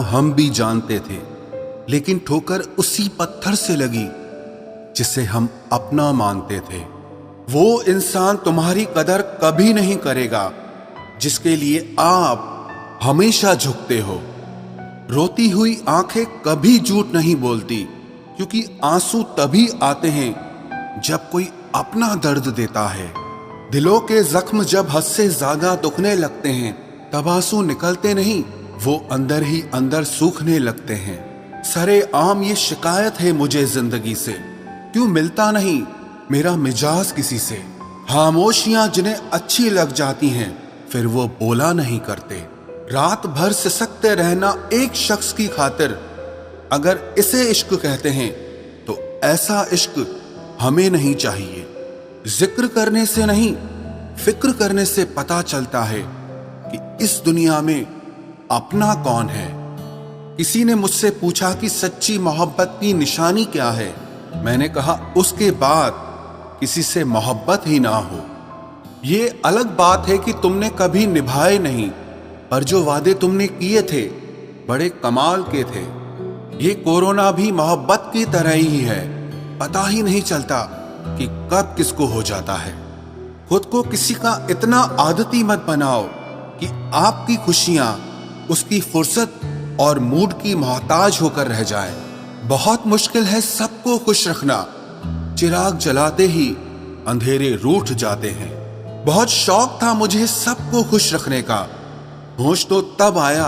हम भी जानते थे, लेकिन ठोकर उसी पत्थर से लगी जिसे हम अपना मानते थे। वो इंसान तुम्हारी कदर कभी नहीं करेगा जिसके लिए आप हमेशा झुकते हो। रोती हुई आंखें कभी झूठ नहीं बोलती, क्योंकि आंसू तभी आते हैं जब कोई अपना दर्द देता है। दिलों के जख्म जब हद से ज्यादा दुखने लगते हैं तब आंसू निकलते नहीं, वो अंदर ही अंदर सूखने लगते हैं। सरे आम ये शिकायत है मुझे जिंदगी से, क्यों मिलता नहीं मेरा मिजाज किसी से। खामोशियां जिन्हें अच्छी लग जाती हैं फिर वो बोला नहीं करते। रात भर सिसकते रहना एक शख्स की खातिर, अगर इसे इश्क कहते हैं तो ऐसा इश्क हमें नहीं चाहिए। जिक्र करने से नहीं, फिक्र करने से पता चलता है कि इस दुनिया में अपना कौन है। किसी ने मुझसे पूछा कि सच्ची मोहब्बत की निशानी क्या है। मैंने कहा उसके बाद किसी से मोहब्बत ही ना हो। ये अलग बात है कि तुमने कभी निभाए नहीं, पर जो वादे तुमने किए थे बड़े कमाल के थे। ये कोरोना भी मोहब्बत की तरह ही है, पता ही नहीं चलता कि कब किसको हो जाता है। खुद को किसी का इतना आदती मत बनाओ कि आपकी खुशियां उसकी फुर्सत और मूड की मोहताज होकर रह जाए। बहुत मुश्किल है सबको खुश रखना, चिराग जलाते ही अंधेरे रूठ जाते हैं। बहुत शौक था मुझे सबको खुश रखने का, होश तो तब आया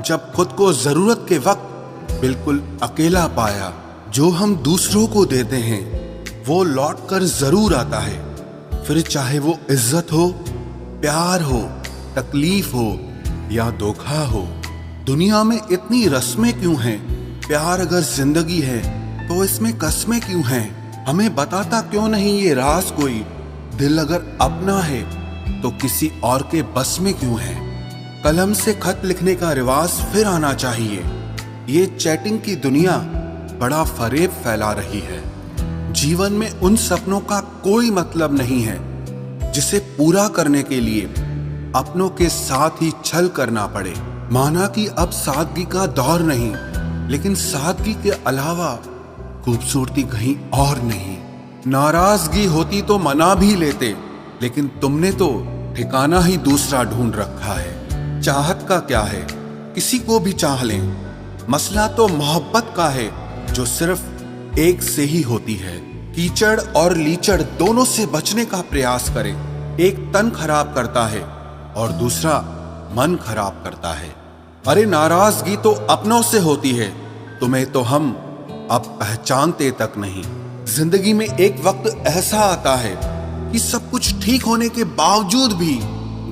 जब खुद को जरूरत के वक्त बिल्कुल अकेला पाया। जो हम दूसरों को देते हैं वो लौट कर जरूर आता है, फिर चाहे वो इज्जत हो, प्यार हो, तकलीफ हो या धोखा हो। दुनिया में इतनी रस्में क्यों हैं? प्यार अगर जिंदगी है तो इसमें कस्में क्यों हैं? हमें बताता क्यों नहीं ये राज कोई? दिल अगर अपना है तो किसी और के बस में क्यों है? कलम से खत लिखने का रिवाज फिर आना चाहिए। ये चैटिंग की दुनिया बड़ा फरेब फैला रही है। जीवन में उन सपनों का कोई मतलब नहीं है जिसे पूरा करने के लिए अपनों के साथ ही छल करना पड़े। माना कि अब सादगी का दौर नहीं, लेकिन सादगी के अलावा खूबसूरती कहीं और नहीं। नाराजगी होती तो मना भी लेते, लेकिन तुमने तो ठिकाना ही दूसरा ढूंढ रखा है। चाहत का क्या है, किसी को भी चाह लें। मसला तो मोहब्बत का है जो सिर्फ एक से ही होती है। कीचड़ और लीचड़ दोनों से बचने का प्रयास करें। एक तन खराब करता है और दूसरा मन खराब करता है। अरे नाराजगी तो अपनों से होती है, तुम्हें तो हम अब पहचानते तक नहीं। जिंदगी में एक वक्त ऐसा आता है कि सब कुछ ठीक होने के बावजूद भी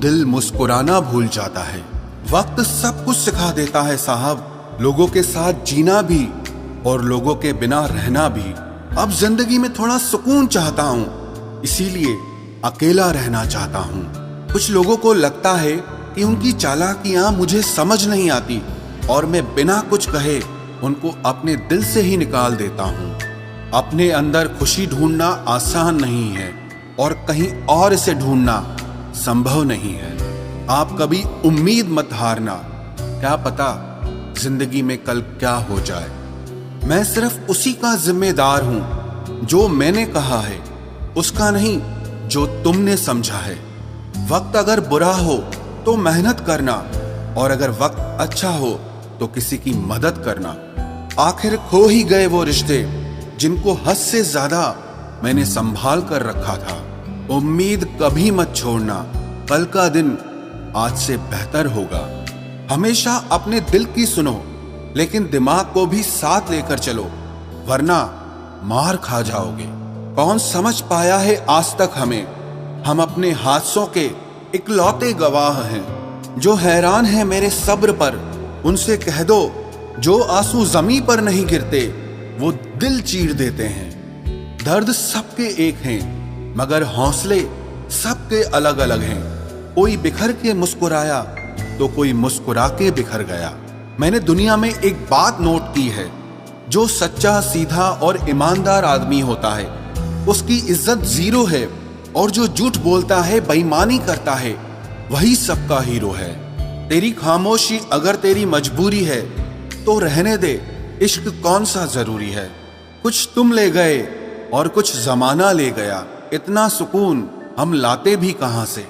दिल मुस्कुराना भूल जाता है। वक्त सब कुछ सिखा देता है साहब, लोगों के साथ जीना भी और लोगों के बिना रहना भी। अब जिंदगी में थोड़ा सुकून चाहता हूँ, इसीलिए अकेला रहना चाहता हूँ। कुछ लोगों को लगता है कि उनकी चालाकियां मुझे समझ नहीं आती और मैं बिना कुछ कहे उनको अपने दिल से ही निकाल देता हूँ। अपने अंदर खुशी ढूंढना आसान नहीं है और कहीं और इसे ढूंढना संभव नहीं है। आप कभी उम्मीद मत हारना, क्या पता जिंदगी में कल क्या हो जाए। मैं सिर्फ उसी का जिम्मेदार हूं जो मैंने कहा है, उसका नहीं जो तुमने समझा है। वक्त अगर बुरा हो तो मेहनत करना, और अगर वक्त अच्छा हो तो किसी की मदद करना। आखिर खो ही गए वो रिश्ते जिनको हद से ज्यादा मैंने संभाल कर रखा था। उम्मीद कभी मत छोड़ना, कल का दिन आज से बेहतर होगा। हमेशा अपने दिल की सुनो, लेकिन दिमाग को भी साथ लेकर चलो, वरना मार खा जाओगे। कौन समझ पाया है आज तक हमें? हम अपने हादसों के इकलौते गवाह हैं। जो हैरान है मेरे सब्र पर, उनसे कह दो जो आंसू जमीन पर नहीं गिरते वो दिल चीर देते हैं। दर्द सबके एक हैं, मगर हौसले सबके अलग अलग हैं। कोई बिखर के मुस्कुराया तो कोई मुस्कुरा के बिखर गया। मैंने दुनिया में एक बात नोट की है, जो सच्चा, सीधा और ईमानदार आदमी होता है उसकी इज्जत जीरो है, और जो झूठ बोलता है, बेईमानी करता है, वही सबका हीरो है। तेरी खामोशी अगर तेरी मजबूरी है तो रहने दे, इश्क कौन सा जरूरी है। कुछ तुम ले गए और कुछ जमाना ले गया, इतना सुकून हम लाते भी कहां से।